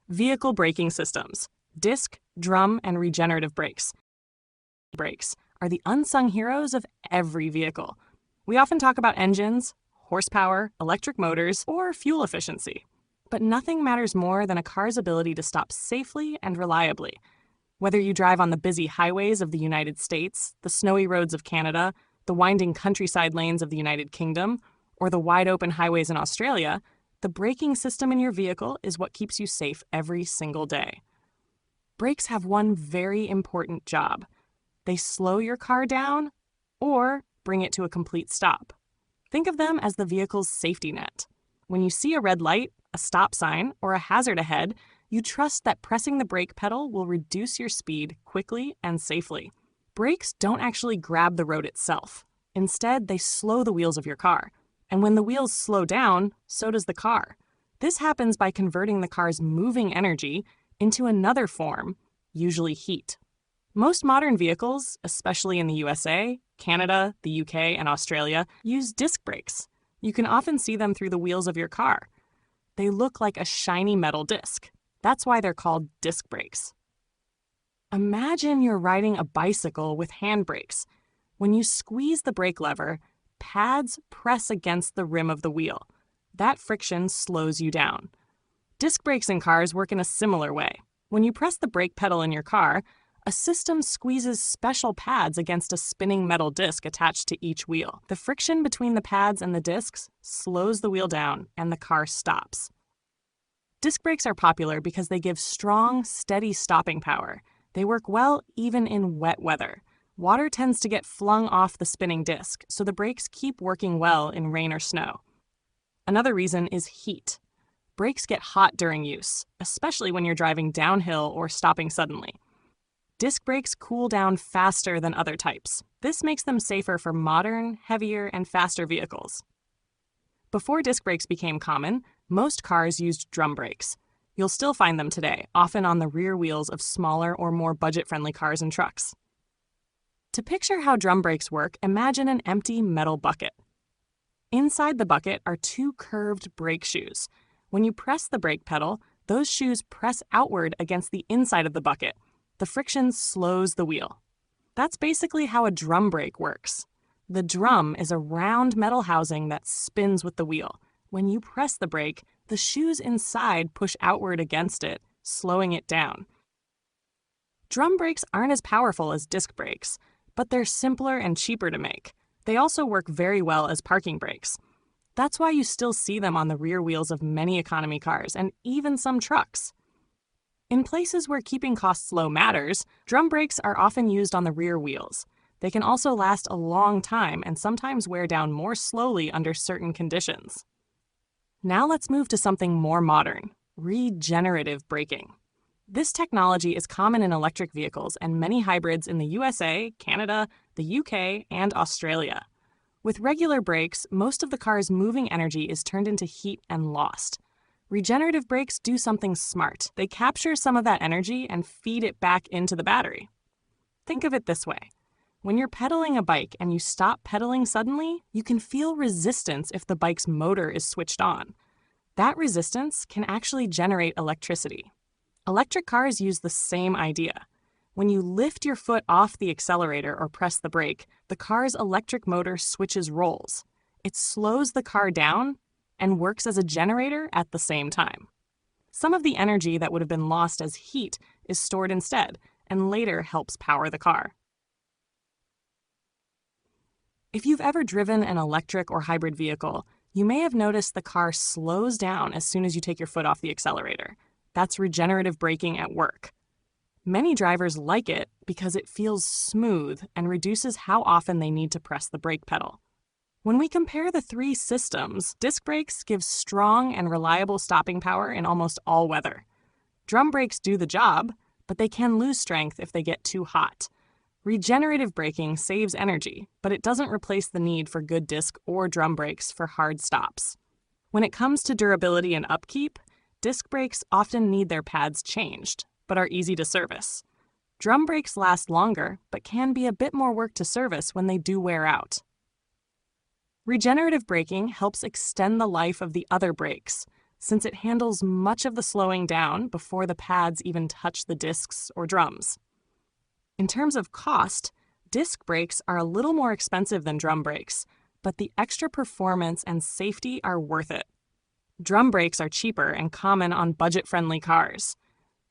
Vehicle braking systems, disc, drum, and regenerative brakes. Brakes are the unsung heroes of every vehicle. We often talk about engines, horsepower, electric motors, or fuel efficiency. But nothing matters more than a car's ability to stop safely and reliably. Whether you drive on the busy highways of the United States, the snowy roads of Canada, the winding countryside lanes of the United Kingdom, or the wide-open highways in Australia, the braking system in your vehicle is what keeps you safe every single day. Brakes have one very important job. They slow your car down or bring it to a complete stop. Think of them as the vehicle's safety net. When you see a red light, a stop sign, or a hazard ahead, you trust that pressing the brake pedal will reduce your speed quickly and safely. Brakes don't actually grab the road itself. Instead, they slow the wheels of your car. And when the wheels slow down, so does the car. This happens by converting the car's moving energy into another form, usually heat. Most modern vehicles, especially in the USA, Canada, the UK, and Australia, use disc brakes. You can often see them through the wheels of your car. They look like a shiny metal disc. That's why they're called disc brakes. Imagine you're riding a bicycle with handbrakes. When you squeeze the brake lever, pads press against the rim of the wheel. That friction slows you down. Disc brakes in cars work in a similar way. When you press the brake pedal in your car, a system squeezes special pads against a spinning metal disc attached to each wheel. The friction between the pads and the discs slows the wheel down, and the car stops. Disc brakes are popular because they give strong, steady stopping power. They work well even in wet weather. Water tends to get flung off the spinning disc, so the brakes keep working well in rain or snow. Another reason is heat. Brakes get hot during use, especially when you're driving downhill or stopping suddenly. Disc brakes cool down faster than other types. This makes them safer for modern, heavier, and faster vehicles. Before disc brakes became common, most cars used drum brakes. You'll still find them today, often on the rear wheels of smaller or more budget-friendly cars and trucks. To picture how drum brakes work, imagine an empty metal bucket. Inside the bucket are two curved brake shoes. When you press the brake pedal, those shoes press outward against the inside of the bucket. The friction slows the wheel. That's basically how a drum brake works. The drum is a round metal housing that spins with the wheel. When you press the brake, the shoes inside push outward against it, slowing it down. Drum brakes aren't as powerful as disc brakes, but they're simpler and cheaper to make. They also work very well as parking brakes. That's why you still see them on the rear wheels of many economy cars and even some trucks. In places where keeping costs low matters, drum brakes are often used on the rear wheels. They can also last a long time and sometimes wear down more slowly under certain conditions. Now let's move to something more modern, regenerative braking. This technology is common in electric vehicles and many hybrids in the USA, Canada, the UK, and Australia. With regular brakes, most of the car's moving energy is turned into heat and lost. Regenerative brakes do something smart. They capture some of that energy and feed it back into the battery. Think of it this way. When you're pedaling a bike and you stop pedaling suddenly, you can feel resistance if the bike's motor is switched on. That resistance can actually generate electricity. Electric cars use the same idea. When you lift your foot off the accelerator or press the brake, the car's electric motor switches roles. It slows the car down and works as a generator at the same time. Some of the energy that would have been lost as heat is stored instead and later helps power the car. If you've ever driven an electric or hybrid vehicle, you may have noticed the car slows down as soon as you take your foot off the accelerator. That's regenerative braking at work. Many drivers like it because it feels smooth and reduces how often they need to press the brake pedal. When we compare the three systems, disc brakes give strong and reliable stopping power in almost all weather. Drum brakes do the job, but they can lose strength if they get too hot. Regenerative braking saves energy, but it doesn't replace the need for good disc or drum brakes for hard stops. When it comes to durability and upkeep, disc brakes often need their pads changed, but are easy to service. Drum brakes last longer, but can be a bit more work to service when they do wear out. Regenerative braking helps extend the life of the other brakes. since it handles much of the slowing down before the pads even touch the discs or drums. In terms of cost, disc brakes are a little more expensive than drum brakes, but the extra performance and safety are worth it. Drum brakes are cheaper and common on budget-friendly cars.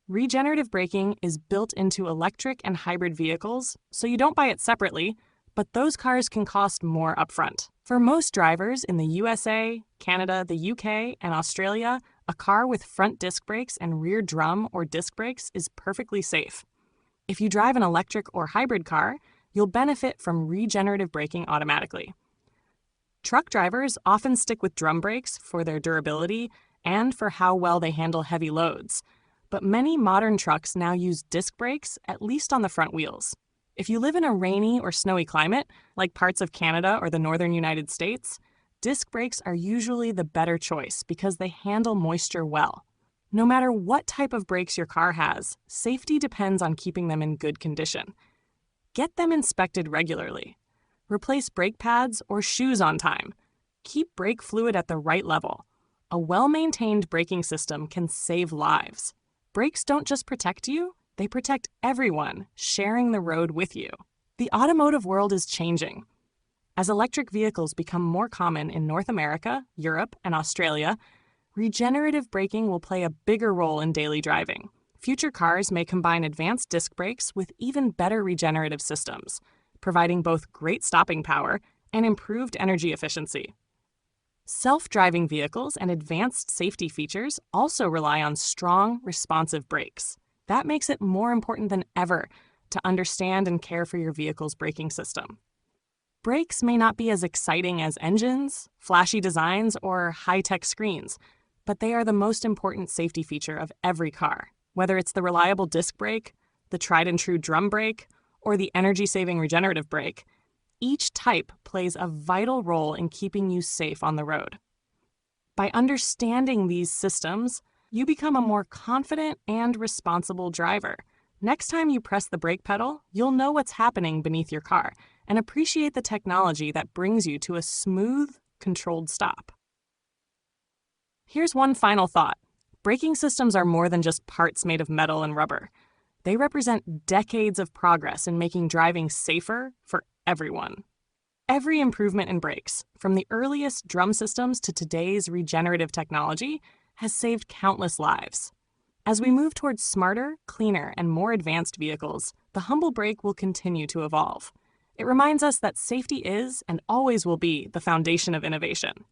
Regenerative braking is built into electric and hybrid vehicles, so you don't buy it separately, but those cars can cost more upfront. For most drivers in the USA, Canada, the UK, and Australia, a car with front disc brakes and rear drum or disc brakes is perfectly safe. If you drive an electric or hybrid car, you'll benefit from regenerative braking automatically. Truck drivers often stick with drum brakes for their durability and for how well they handle heavy loads, but many modern trucks now use disc brakes, at least on the front wheels. If you live in a rainy or snowy climate, like parts of Canada or the northern United States, disc brakes are usually the better choice because they handle moisture well. No matter what type of brakes your car has, safety depends on keeping them in good condition. Get them inspected regularly. Replace brake pads or shoes on time. Keep brake fluid at the right level. A well-maintained braking system can save lives. Brakes don't just protect you, they protect everyone sharing the road with you. The automotive world is changing. As electric vehicles become more common in North America, Europe, and Australia, regenerative braking will play a bigger role in daily driving. Future cars may combine advanced disc brakes with even better regenerative systems, providing both great stopping power and improved energy efficiency. Self-driving vehicles and advanced safety features also rely on strong, responsive brakes. That makes it more important than ever to understand and care for your vehicle's braking system. Brakes may not be as exciting as engines, flashy designs, or high-tech screens, but they are the most important safety feature of every car. Whether it's the reliable disc brake, the tried-and-true drum brake, or the energy-saving regenerative brake, each type plays a vital role in keeping you safe on the road. By understanding these systems, you become a more confident and responsible driver. Next time you press the brake pedal, you'll know what's happening beneath your car and appreciate the technology that brings you to a smooth, controlled stop. Here's one final thought. Braking systems are more than just parts made of metal and rubber. They represent decades of progress in making driving safer for everyone. Every improvement in brakes, from the earliest drum systems to today's regenerative technology, has saved countless lives. As we move towards smarter, cleaner, and more advanced vehicles, the humble brake will continue to evolve. It reminds us that safety is and always will be the foundation of innovation.